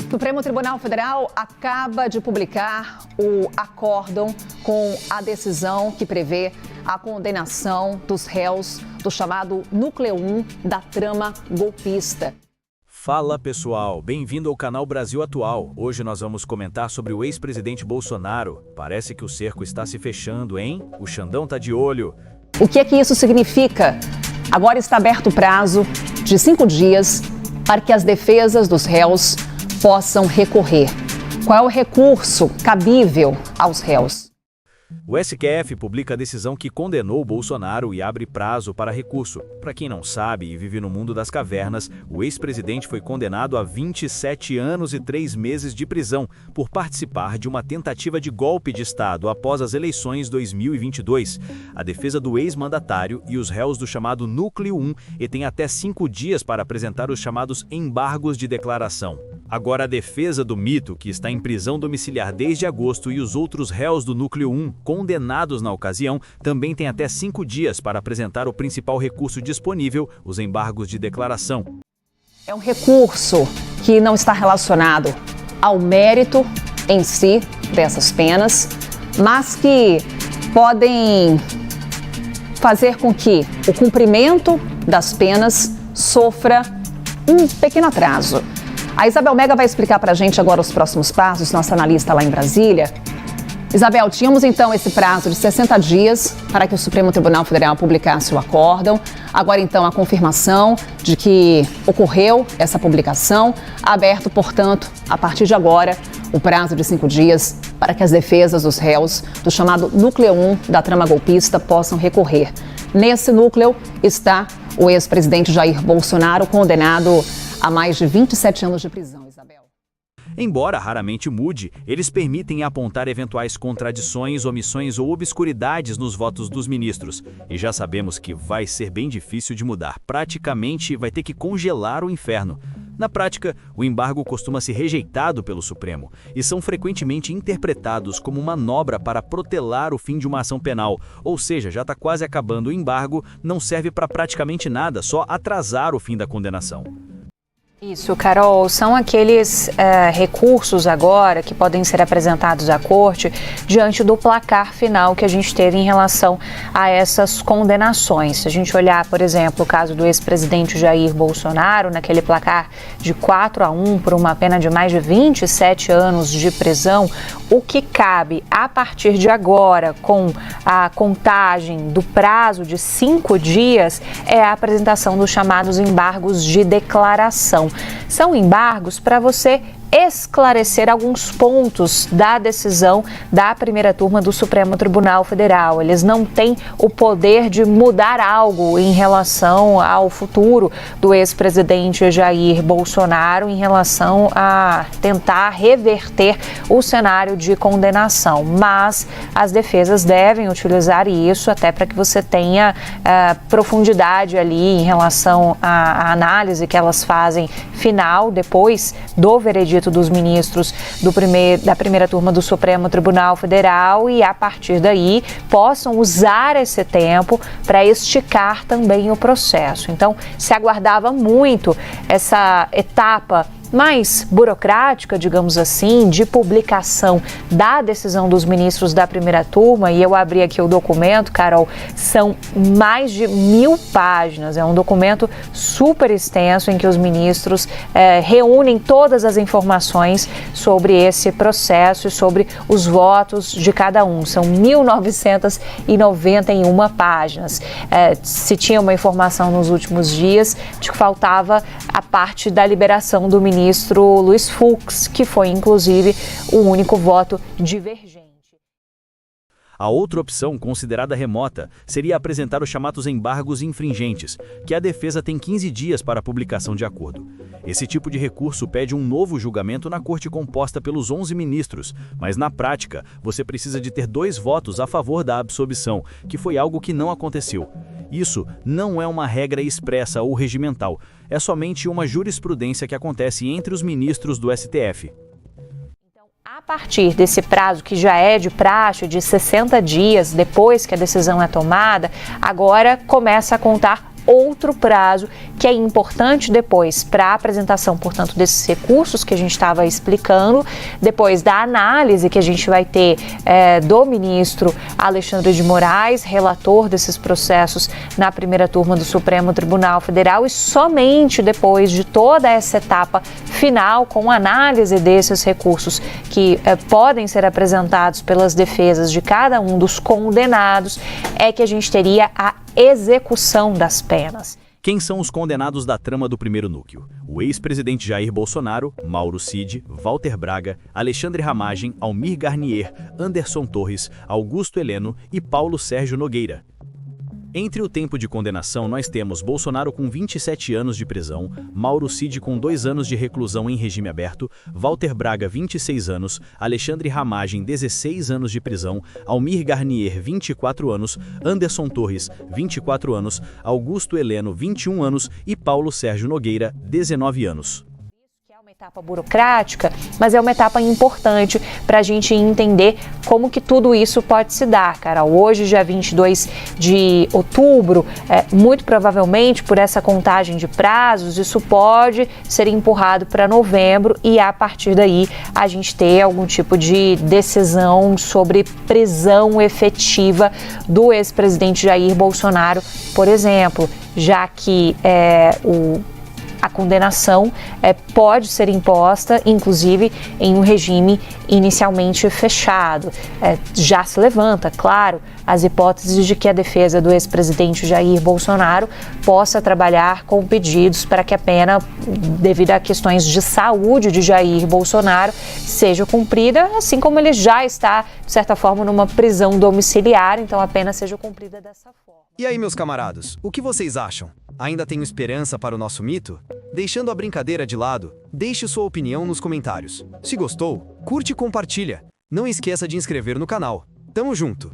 O Supremo Tribunal Federal acaba de publicar o acórdão com a decisão que prevê a condenação dos réus do chamado Núcleo 1 da trama golpista. Fala pessoal, bem-vindo ao canal Brasil Atual. Hoje nós vamos comentar sobre o ex-presidente Bolsonaro. Parece que o cerco está se fechando, hein? O Xandão tá de olho. O que é que isso significa? Agora está aberto o prazo de 5 dias para que as defesas dos réus possam recorrer. Qual é o recurso cabível aos réus? O STF publica a decisão que condenou Bolsonaro e abre prazo para recurso. Para quem não sabe e vive no mundo das cavernas, o ex-presidente foi condenado a 27 anos e 3 meses de prisão por participar de uma tentativa de golpe de Estado após as eleições 2022. A defesa do ex-mandatário e os réus do chamado Núcleo 1 têm até 5 dias para apresentar os chamados embargos de declaração. Agora, a defesa do mito, que está em prisão domiciliar desde agosto, e os outros réus do Núcleo 1, condenados na ocasião, também têm até 5 dias para apresentar o principal recurso disponível, os embargos de declaração. É um recurso que não está relacionado ao mérito em si dessas penas, mas que podem fazer com que o cumprimento das penas sofra um pequeno atraso. A Isabel Mega vai explicar para a gente agora os próximos passos, nossa analista lá em Brasília. Isabel, tínhamos então esse prazo de 60 dias para que o Supremo Tribunal Federal publicasse o acórdão. Agora então a confirmação de que ocorreu essa publicação, aberto, portanto, a partir de agora, o prazo de 5 dias para que as defesas dos réus do chamado Núcleo 1 da trama golpista possam recorrer. Nesse núcleo está o ex-presidente Jair Bolsonaro, condenado a mais de 27 anos de prisão, Isabel. Embora raramente mude, eles permitem apontar eventuais contradições, omissões ou obscuridades nos votos dos ministros. E já sabemos que vai ser bem difícil de mudar. Praticamente vai ter que congelar o inferno. Na prática, o embargo costuma ser rejeitado pelo Supremo e são frequentemente interpretados como manobra para protelar o fim de uma ação penal. Ou seja, já está quase acabando o embargo, não serve para praticamente nada, só atrasar o fim da condenação. Isso, Carol, são aqueles recursos agora que podem ser apresentados à corte diante do placar final que a gente teve em relação a essas condenações. Se a gente olhar, por exemplo, o caso do ex-presidente Jair Bolsonaro, naquele placar de 4-1 por uma pena de mais de 27 anos de prisão, o que cabe a partir de agora, com a contagem do prazo de 5 dias, é a apresentação dos chamados embargos de declaração. São embargos para você esclarecer alguns pontos da decisão da primeira turma do Supremo Tribunal Federal. Eles não têm o poder de mudar algo em relação ao futuro do ex-presidente Jair Bolsonaro, em relação a tentar reverter o cenário de condenação. Mas as defesas devem utilizar isso até para que você tenha profundidade ali em relação à análise que elas fazem final, depois do veredito dos ministros da primeira turma do Supremo Tribunal Federal, e a partir daí possam usar esse tempo para esticar também o processo. Então, se aguardava muito essa etapa mais burocrática, digamos assim, de publicação da decisão dos ministros da primeira turma, e eu abri aqui o documento, Carol, são mais de 1000 páginas, é um documento super extenso em que os ministros reúnem todas as informações sobre esse processo e sobre os votos de cada um. São 1991 páginas. Se tinha uma informação nos últimos dias de que faltava a parte da liberação do ministro Luiz Fux, que foi, inclusive, o único voto divergente. A outra opção, considerada remota, seria apresentar os chamados embargos infringentes, que a defesa tem 15 dias para a publicação de acordo. Esse tipo de recurso pede um novo julgamento na corte composta pelos 11 ministros, mas na prática, você precisa de ter 2 votos a favor da absolvição, que foi algo que não aconteceu. Isso não é uma regra expressa ou regimental, é somente uma jurisprudência que acontece entre os ministros do STF. A partir desse prazo, que já é de praxe, de 60 dias depois que a decisão é tomada, agora começa a contar outro prazo que é importante depois para a apresentação, portanto, desses recursos que a gente estava explicando, depois da análise que a gente vai ter do ministro Alexandre de Moraes, relator desses processos na primeira turma do Supremo Tribunal Federal, e somente depois de toda essa etapa final, com análise desses recursos que podem ser apresentados pelas defesas de cada um dos condenados, é que a gente teria a execução das penas. Quem são os condenados da trama do primeiro núcleo? O ex-presidente Jair Bolsonaro, Mauro Cid, Walter Braga, Alexandre Ramagem, Almir Garnier, Anderson Torres, Augusto Heleno e Paulo Sérgio Nogueira. Entre o tempo de condenação, nós temos Bolsonaro com 27 anos de prisão, Mauro Cid com 2 anos de reclusão em regime aberto, Walter Braga, 26 anos, Alexandre Ramagem, 16 anos de prisão, Almir Garnier, 24 anos, Anderson Torres, 24 anos, Augusto Heleno, 21 anos e Paulo Sérgio Nogueira, 19 anos. Etapa burocrática, mas é uma etapa importante para a gente entender como que tudo isso pode se dar, Carol. Hoje, dia 22 de outubro, muito provavelmente por essa contagem de prazos, isso pode ser empurrado para novembro e a partir daí a gente ter algum tipo de decisão sobre prisão efetiva do ex-presidente Jair Bolsonaro, por exemplo, já que a condenação pode ser imposta, inclusive, em um regime inicialmente fechado. Já se levanta, claro, as hipóteses de que a defesa do ex-presidente Jair Bolsonaro possa trabalhar com pedidos para que a pena, devido a questões de saúde de Jair Bolsonaro, seja cumprida, assim como ele já está, de certa forma, numa prisão domiciliar, então a pena seja cumprida dessa forma. E aí, meus camaradas, o que vocês acham? Ainda tenho esperança para o nosso mito? Deixando a brincadeira de lado, deixe sua opinião nos comentários. Se gostou, curte e compartilha. Não esqueça de inscrever no canal. Tamo junto!